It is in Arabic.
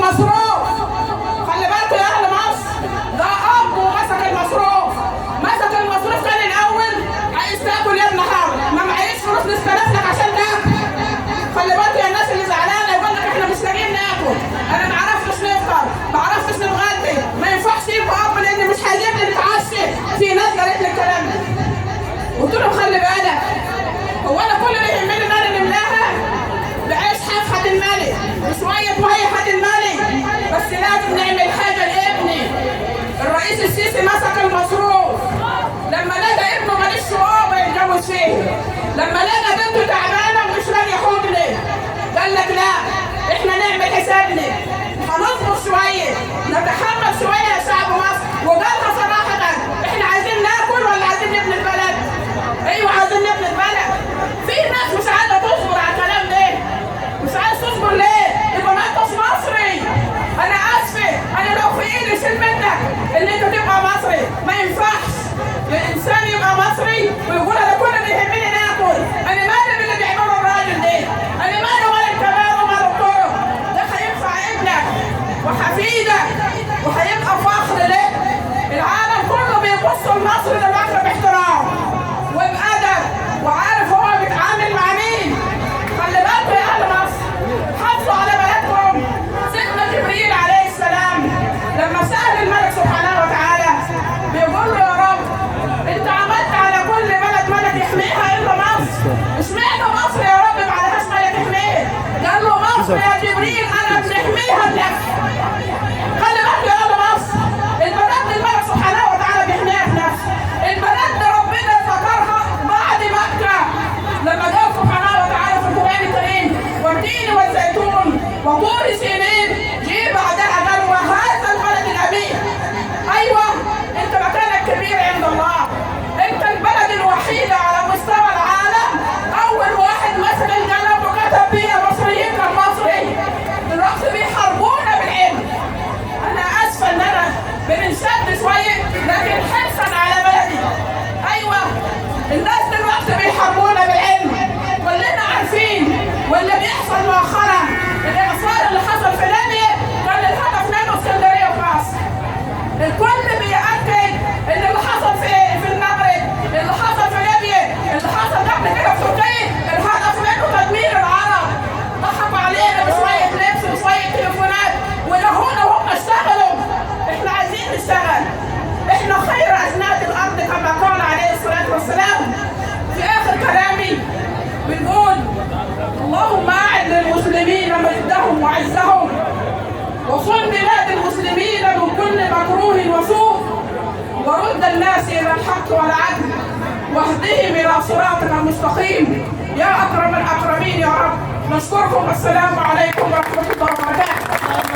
مصروف. خلي بالكوا يا اهل مصر، ده اب ومسك المصروف. مسك المصروف كان الاول عايز تاكل يا ابن حرام، ما معيش فلوس نستلف لك عشان تاكل. خلي بالكوا يا الناس اللي زعلانه يقول لك احنا مش لاقيين ناكل، انا ما عرفتش نفطر، ما عرفتش نتغدى، ما ينفعش يبقى اب لان مش هيجيبني نتعشى. في ناس قالت لي الكلام ده، قلت لهم خلي بالك، هو انا كل اللي يهمني ان انا نملاها بعيش حفحة الملك وشوية مية حد الملك، بس لازم نعمل حاجة لابني. الرئيس السيسي مسك المصروف لما لقى ابنه ماليش صعوبة يتجوز فيه، لما لقى بنته تعبانة ومش لاقي حضن، قال لك لا احنا نعمل حسابنا، هنصبر شوية، نتحمل شوية يا شعب مصر. وقالها صراحة احنا عايزين ناكل ولا عايزين نبني البلد؟ ايوه عايزين نبني البلد. في ناس مش عايزة تصبر على الكلام ده، مش عايز تصبر ليه؟ يبقى ما انتش مصري. انا اسفه، انا لو في ايدي اشيل منك ان انت تبقى مصري، ما ينفعش الانسان يبقى مصري ويقول انا كل اللي يهمني ناكل. انا مالي باللي بيعمله الراجل ده، انا مالي ومال الكباب ومال الطرق. ده هينفع ابنك وحفيدك وهيبقى فخر لك. العالم كله بيبص لمصر دلوقتي باحترام وبأدب وعارف هو بيتعامل مع مين. خلي بالكوا يا اهل مصر، حافظوا على بلدكم. سيدنا جبريل عليه السلام لما سأل الملك سبحانه وتعالى بيقول له يا رب انت عملت على كل بلد ملك يحميها الا مصر، اشمعنى مصر يا رب ما عليهاش ملك يحميها؟ قال له مصر يا جبريل انا بنحميها بنفسي. خلي بالكوا يا اهل مصر، البلد الملك سبحانه وتعالى بيحميها بنفسه. البلد ربنا ذكرها بعد مكة لما قال سبحانه وتعالى في القرآن الكريم والتين والزيتون وطور سينين، جه بعدها قال وهذا البلد الأمين. أيوه أنت مكانك كبير عند الله، أنت البلد الوحيدة على مستوى العالم أول واحد مسك القلم وكتب بيها مصريين كالمصري. دلوقتي بيحاربونا بالعلم. أنا آسفة إن أنا بنشد شوية لكن حرصا على بلدي. أيوه الناس دلوقتي بيحاربونا بالعلم، كلنا عارفين. واللي بيحصل مؤخرا الاعصار اللي حصل في ليبيا كان الهدف منه اسكندريه ومصر. الكل بيأكد ان اللي حصل في المغرب، اللي حصل في ليبيا، اللي حصل قبل كده في تركيا، الهدف منه تدمير العرب. ضحكوا علينا بشويه لبس وشويه تليفونات ولهونا وهم اشتغلوا. احنا عايزين نشتغل، احنا خير اجناد الارض كما قال عليه الصلاه والسلام. في اخر كلامي بنقول اللهم اعد للمسلمين مجدهم وعزهم، وصن بلاد المسلمين من كل مكروه وسوء، ورد الناس الى الحق والعدل، واهدهم الى صراطك المستقيم يا اكرم الاكرمين يا رب. نشكركم، السلام عليكم ورحمه الله وبركاته.